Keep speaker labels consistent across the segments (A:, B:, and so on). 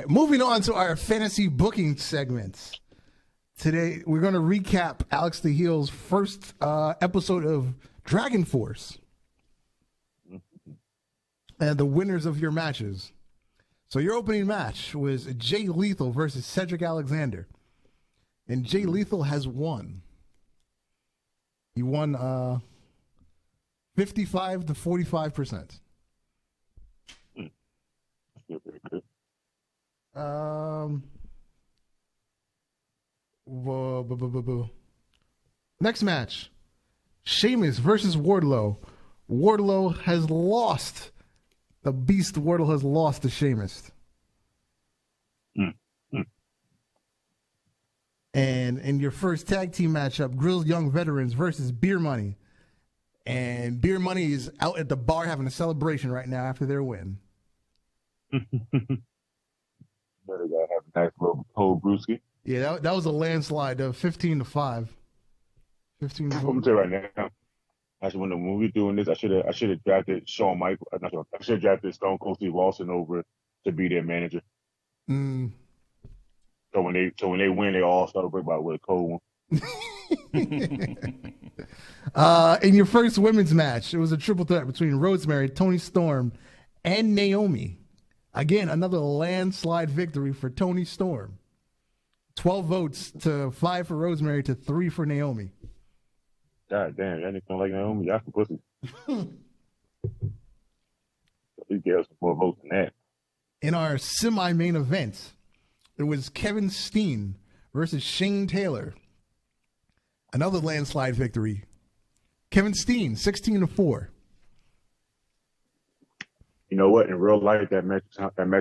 A: moving on to our fantasy booking segments. Today, we're going to recap Alex the Heel's first episode of Dragon Force and the winners of your matches. So your opening match was Jay Lethal versus Cedric Alexander. And Jay Lethal has won. He won 55 to 45%. Next match, Sheamus versus Wardlow. Wardlow has lost. The Beast Wardlow has lost to Sheamus. And in your first tag team matchup, Grills Young Veterans versus Beer Money. And Beer Money is out at the bar having a celebration right now after their win.
B: Better gotta have a nice little cold brewski.
A: Yeah, that was a landslide of 15 to 5. 15 to 5.
B: I'm gonna tell you right now. Actually, when we were doing this, I should have drafted Shawn Michaels. I should have drafted Stone Cold Steve Austin over to be their manager.
A: Mm.
B: So when they win, they all celebrate with a cold one.
A: In your first women's match, it was a triple threat between Rosemary, Toni Storm, and Naomi. Again, another landslide victory for Toni Storm. 12 votes to 5 for Rosemary to 3 for Naomi.
B: God damn, y'all niggas don't like Naomi. Y'all some pussy. He gave us some more votes than that.
A: In our semi-main event, it was Kevin Steen versus Shane Taylor. Another landslide victory. Kevin Steen, 16 to 4.
B: You know what? In real life, that match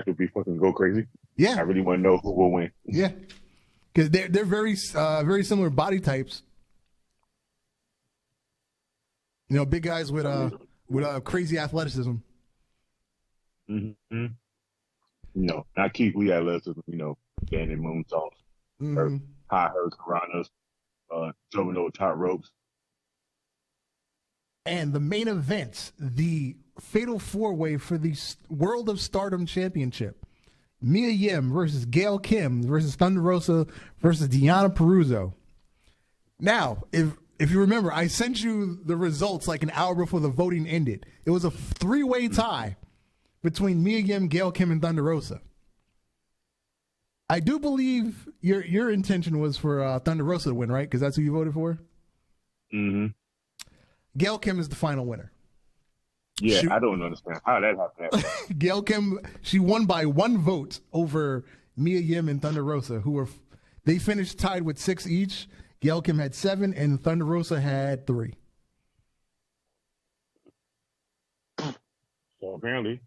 B: would be fucking go crazy.
A: Yeah,
B: I really want to know who will win.
A: Yeah, because they're very similar body types. You know, big guys with crazy athleticism.
B: Mm-hmm. Not Keith Lee athleticism. Standing moonsaults, high hurricanranas, jumping over top ropes.
A: And the main event, the Fatal 4-Way for the World of Stardom Championship. Mia Yim versus Gail Kim versus Thunder Rosa versus Deonna Purrazzo. Now, if you remember, I sent you the results like an hour before the voting ended. It was a 3-way tie between Mia Yim, Gail Kim, and Thunder Rosa. I do believe your intention was for Thunder Rosa to win, right? Because that's who you voted for?
B: Mm-hmm.
A: Gail Kim is the final winner.
B: Yeah, I don't understand how that happened.
A: Gail Kim, she won by 1 vote over Mia Yim and Thunder Rosa, they finished tied with 6 each. Gail Kim had 7, and Thunder Rosa had 3.
B: So apparently,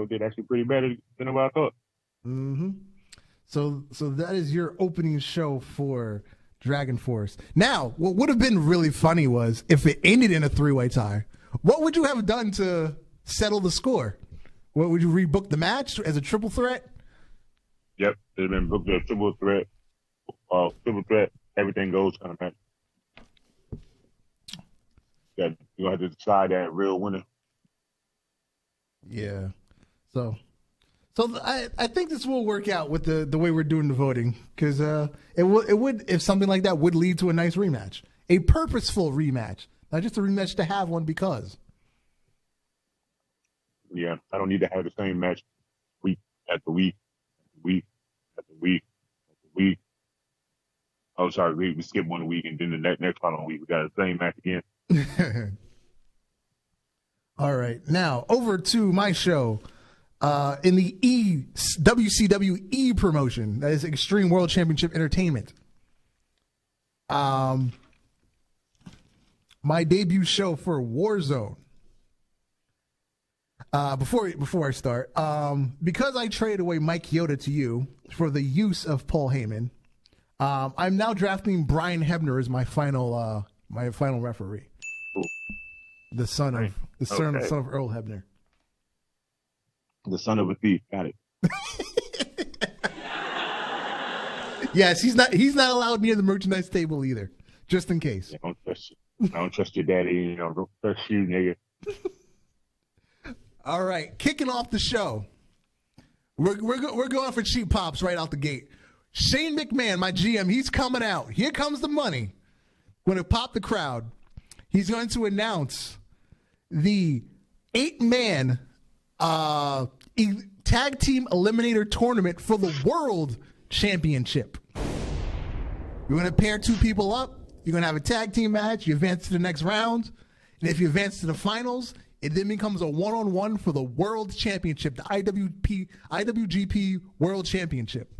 B: did actually pretty better than what I thought.
A: Mm-hmm. So that is your opening show for Dragon Force. Now, what would have been really funny was if it ended in a 3-way tie. What would you have done to settle the score? What would you rebook the match as a triple threat?
B: Yep, it would have been booked as a triple threat, everything goes kind of match. Yeah, you're gonna have to decide that real winner.
A: Yeah. So I think this will work out with the way we're doing the voting, because it would if something like that would lead to a nice rematch, a purposeful rematch, not just a rematch to have one because.
B: Yeah, I don't need to have the same match week after week, week after week after week. Oh, sorry, we skipped 1 week, and then the next following week we got the same match again.
A: All right, now over to my show. In the WCW promotion, that is Extreme World Championship Entertainment. My debut show for Warzone. Before I start, because I traded away Mike Chioda to you for the use of Paul Heyman, I'm now drafting Brian Hebner as my final referee.
B: Ooh.
A: The son of Earl Hebner.
B: The son of a thief. Got it.
A: Yes, he's not allowed near the merchandise table either, just in case.
B: I don't trust you. I don't trust your daddy. I don't trust you, nigga.
A: All right, kicking off the show, We're going for cheap pops right out the gate. Shane McMahon, my GM, he's coming out. Here comes the money. Going to pop the crowd. He's going to announce the 8-man tag team eliminator tournament for the World Championship. You're going to pair two people up. You're going to have a tag team match. You advance to the next round. And if you advance to the finals, it then becomes a one-on-one for the World Championship, the IWGP World Championship.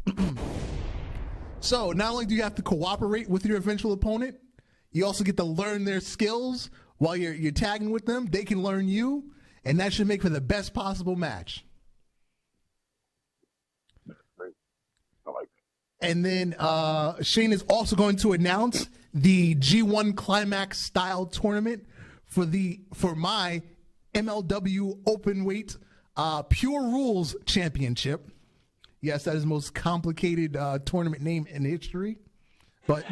A: So not only do you have to cooperate with your eventual opponent, you also get to learn their skills while you're tagging with them. They can learn you, and that should make for the best possible match.
B: I like that.
A: And then Shane is also going to announce the G1 Climax style tournament for my MLW Openweight Pure Rules Championship. Yes, that is the most complicated tournament name in history. But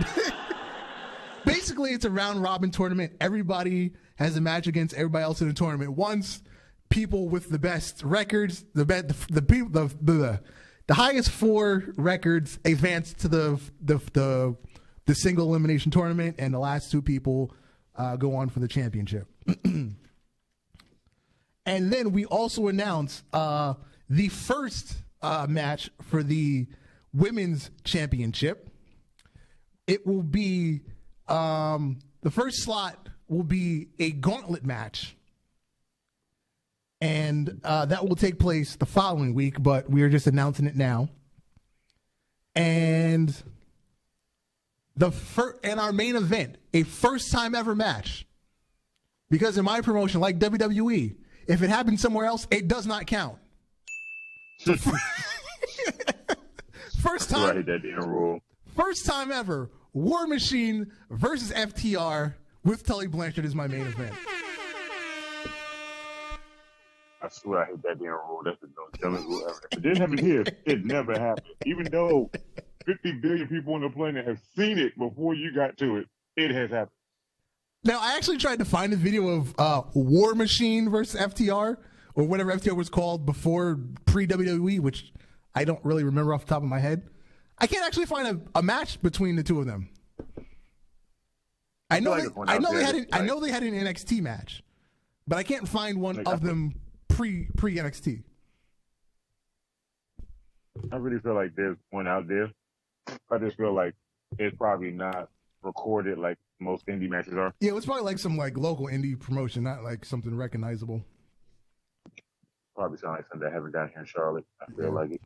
A: basically, it's a round robin tournament. Everybody has a match against everybody else in the tournament. Once people with the best records, the highest 4 records advance to the single elimination tournament, and the last 2 people go on for the championship. And then we also announce the first match for the women's championship. It will be the first slot will be a gauntlet match, and that will take place the following week. But we are just announcing it now. And our main event, a first time ever match, because in my promotion, like WWE, if it happens somewhere else, it does not count. First time.
B: Right, that damn rule.
A: First time ever, War Machine versus FTR with Tully Blanchard is my main event.
B: I swear I hate that damn rule. That's the most dumbest rule ever. If it didn't happen here, it never happened. Even though 50 billion people on the planet have seen it before you got to it, it has happened.
A: Now, I actually tried to find a video of War Machine versus FTR, or whatever FTR was called before pre-WWE, which I don't really remember off the top of my head. I can't actually find a match between the two of them. I know they had an NXT match, but I can't find one of them pre NXT.
B: I really feel like there's one out there. I just feel like it's probably not recorded like most indie matches are.
A: Yeah, it was probably like some like local indie promotion, not like something recognizable.
B: Probably sound like something that happened down here in Charlotte. I feel like it.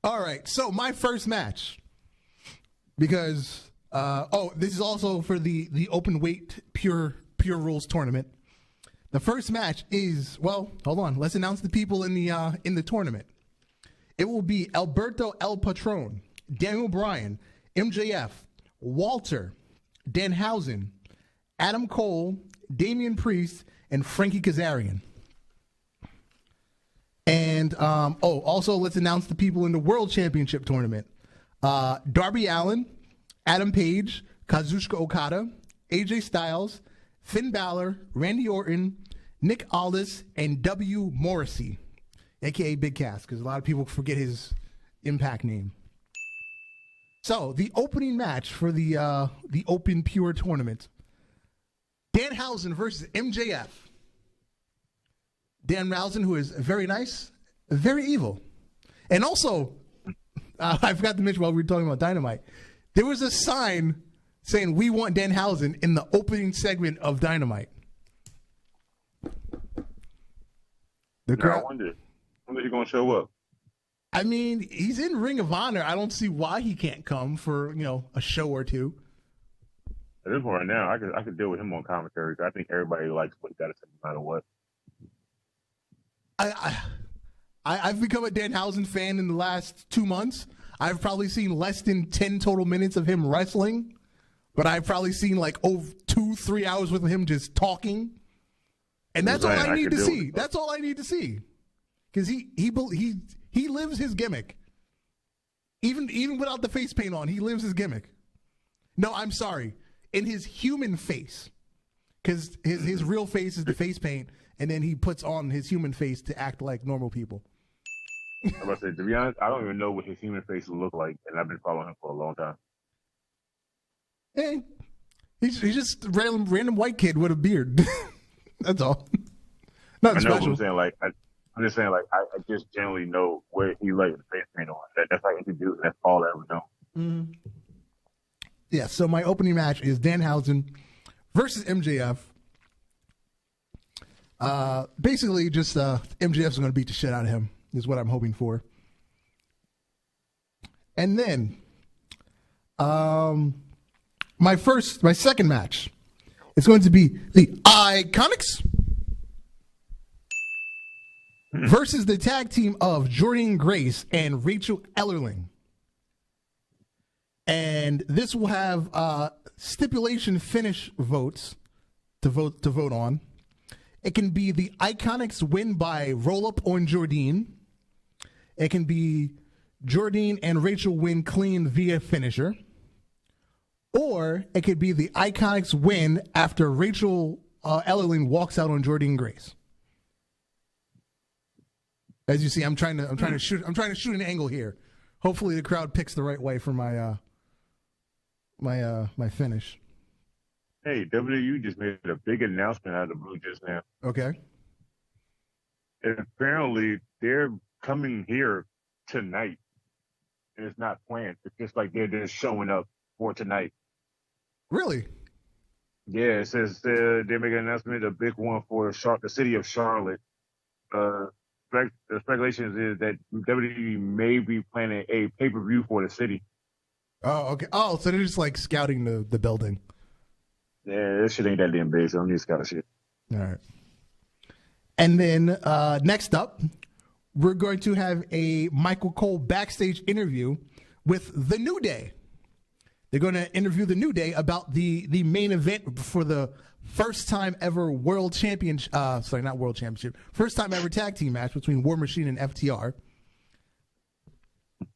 A: All right, so my first match, because this is also for the open weight pure rules tournament. The first match is, well, hold on, let's announce the people in the tournament. It will be Alberto El Patron, Daniel Bryan, MJF, Walter, Danhausen, Adam Cole, Damian Priest, and Frankie Kazarian. And, also let's announce the people in the World Championship tournament. Darby Allin, Adam Page, Kazuchika Okada, AJ Styles, Finn Balor, Randy Orton, Nick Aldis, and W. Morrissey, a.k.a. Big Cass, because a lot of people forget his Impact name. So, the opening match for the Open Pure tournament, Danhausen versus MJF. Danhausen, who is very nice, very evil. And also, I forgot to mention while we were talking about Dynamite, there was a sign saying, "We want Danhausen" in the opening segment of Dynamite.
B: I wonder when is he going to show up?
A: I mean, he's in Ring of Honor. I don't see why he can't come for, a show or two.
B: At this point right now, I could deal with him on commentary. I think everybody likes what he got to say no matter what.
A: I've become a Danhausen fan in the last 2 months. I've probably seen less than 10 total minutes of him wrestling, but I've probably seen like 2-3 hours with him just talking. And that's all I need to see. That's all I need to see. Because he lives his gimmick. Even without the face paint on, he lives his gimmick. No, I'm sorry. In his human face. Because his real face is the face paint, and then he puts on his human face to act like normal people.
B: I'm about to say, to be honest, I don't even know what his human face will look like, and I've been following him for a long time.
A: Hey, he's just a random white kid with a beard. That's all. Nothing
B: I know, but
A: special.
B: I'm saying like I'm just saying like I just generally know where he like the face paint on. That's like introduced. That's all I ever know.
A: Mm-hmm. Yeah. So my opening match is Danhausen versus MJF. Basically, just MJF's going to beat the shit out of him. Is what I'm hoping for. And then, my second match is going to be the Iconics versus the tag team of Jordynne Grace and Rachel Ellerling. And this will have stipulation finish votes to vote on. It can be the Iconics win by roll up on Jordynne. It can be Jordynne and Rachel win clean via finisher. Or it could be the Iconics win after Rachel Ellerling walks out on Jordynne Grace. As you see, I'm trying to shoot an angle here. Hopefully, the crowd picks the right way for my my finish.
B: Hey, WWE just made a big announcement out of the blue just now.
A: Okay.
B: And apparently, they're coming here tonight, and it's not planned. It's just like they're just showing up for tonight.
A: Really?
B: Yeah, it says they're making an announcement, a big one for the city of Charlotte. The speculation is that WWE may be planning a pay-per-view for the city.
A: Oh, okay. Oh, so they're just like scouting the building.
B: Yeah, this shit ain't that damn big, so I don't need to scout shit.
A: All right. And then next up, we're going to have a Michael Cole backstage interview with The New Day. They're going to interview The New Day about the main event for the first time ever first time ever tag team match between War Machine and FTR.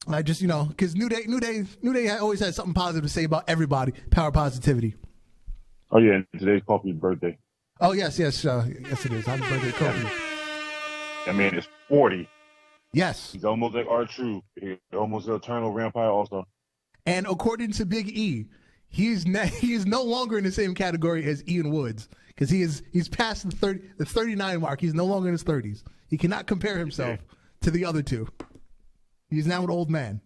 A: I just, because New Day always has something positive to say about everybody. Power positivity.
B: Oh yeah, and today's Kofi's birthday.
A: Oh yes, yes it is. Happy birthday, Kofi.
B: That man is 40.
A: Yes.
B: He's almost like R-Truth. He's almost an eternal vampire also.
A: And according to Big E, he is no longer in the same category as Ian Woods because he's past the 39 mark. He's no longer in his 30s. He cannot compare himself to the other two. He's now an old man.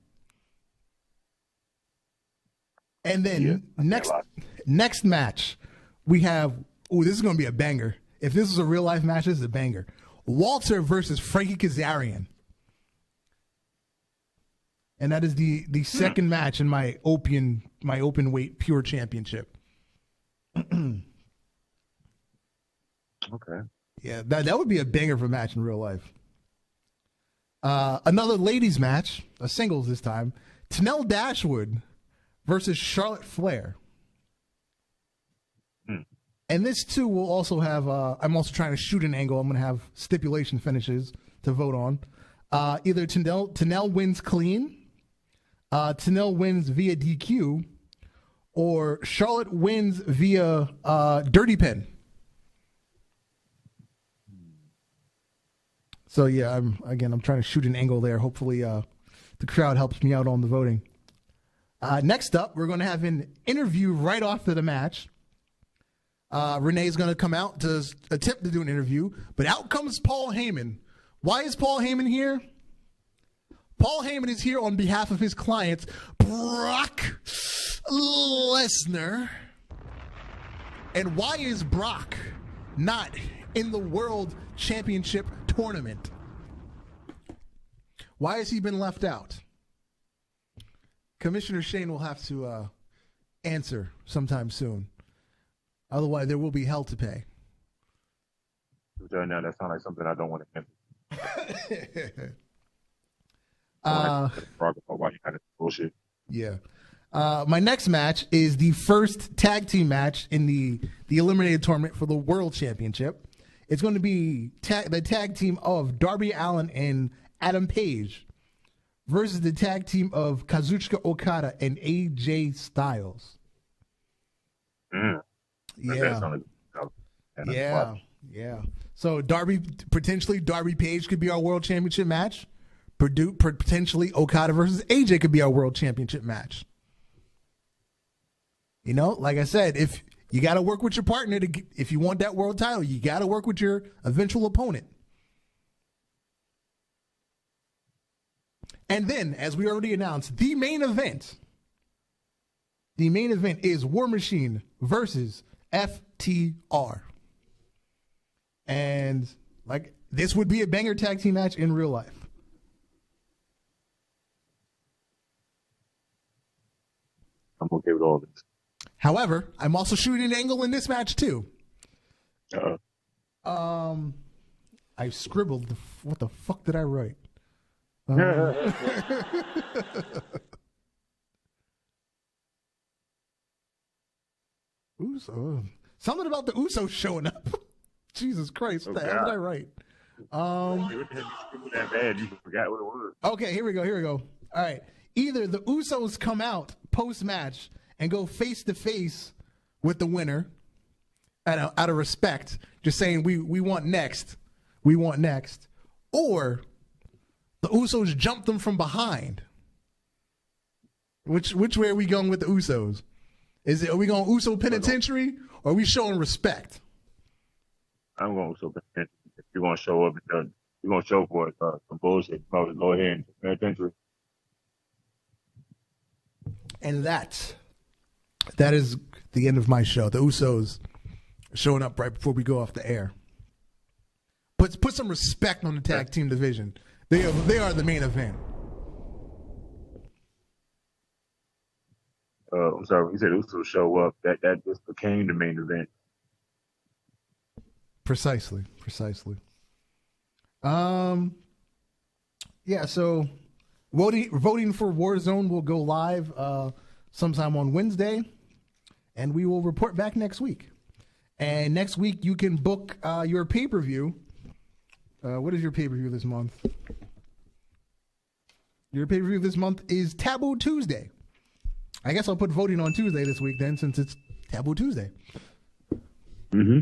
A: And then next match, we have. This is going to be a banger. If this is a real life match, this is a banger. Walter versus Frankie Kazarian. And that is the second match in my open weight pure championship.
B: Okay.
A: Yeah, that would be a banger of a match in real life. Another ladies match, a singles this time. Tenelle Dashwood versus Charlotte Flair. And this too will also have. I'm also trying to shoot an angle. I'm going to have stipulation finishes to vote on. Either Tenelle wins clean. Tenelle wins via DQ, or Charlotte wins via dirty pin. So yeah, I'm trying to shoot an angle there. Hopefully, the crowd helps me out on the voting. Next up, we're going to have an interview right after the match. Renee's going to come out to attempt to do an interview, but out comes Paul Heyman. Why is Paul Heyman here? Paul Heyman is here on behalf of his client, Brock Lesnar. And why is Brock not in the World Championship tournament? Why has he been left out? Commissioner Shane will have to answer sometime soon. Otherwise, there will be hell to pay.
B: Now that sounds like something I don't want to answer. Why you had bullshit?
A: Yeah. My next match is the first tag team match in the eliminated tournament for the World Championship. It's going to be the tag team of Darby Allin and Adam Page versus the tag team of Kazuchika Okada and AJ Styles. Yeah. Yeah. So potentially Darby Page could be our World Championship match. Potentially Okada versus AJ could be our world championship match. You know, like I said, if you got to work with your partner if you want that world title, you got to work with your eventual opponent. And then, as we already announced, the main event is War Machine versus FTR. And like this would be a banger tag team match in real life.
B: I'm okay with all this.
A: However, I'm also shooting an angle in this match too. I scribbled. What the fuck did I write? Uso. Something about the Usos showing up. Jesus Christ, what the hell did I write?
B: What the hell you scribbled that bad? You forgot what it was.
A: Okay, here we go. All right. Either the Usos come out post-match and go face-to-face with the winner out of respect, just saying we want next. We want next. Or the Usos jump them from behind. Which way are we going with the Usos? Are we going Uso Penitentiary or are we showing respect?
B: I'm going Uso Penitentiary. If you're going to show up, you're going to show for it. Some bullshit. Probably go ahead and penitentiary.
A: And that is the end of my show. The Usos showing up right before we go off the air. Put some respect on the tag team division. They are the main event.
B: I'm sorry, when you said Usos show up, that just became the main event.
A: Precisely. Yeah, so voting for Warzone will go live sometime on Wednesday, and we will report back next week. And next week you can book your pay-per-view. What is your pay-per-view this month? Your pay-per-view this month is Taboo Tuesday. I guess I'll put voting on Tuesday this week then, since it's Taboo Tuesday.
B: Mm-hmm.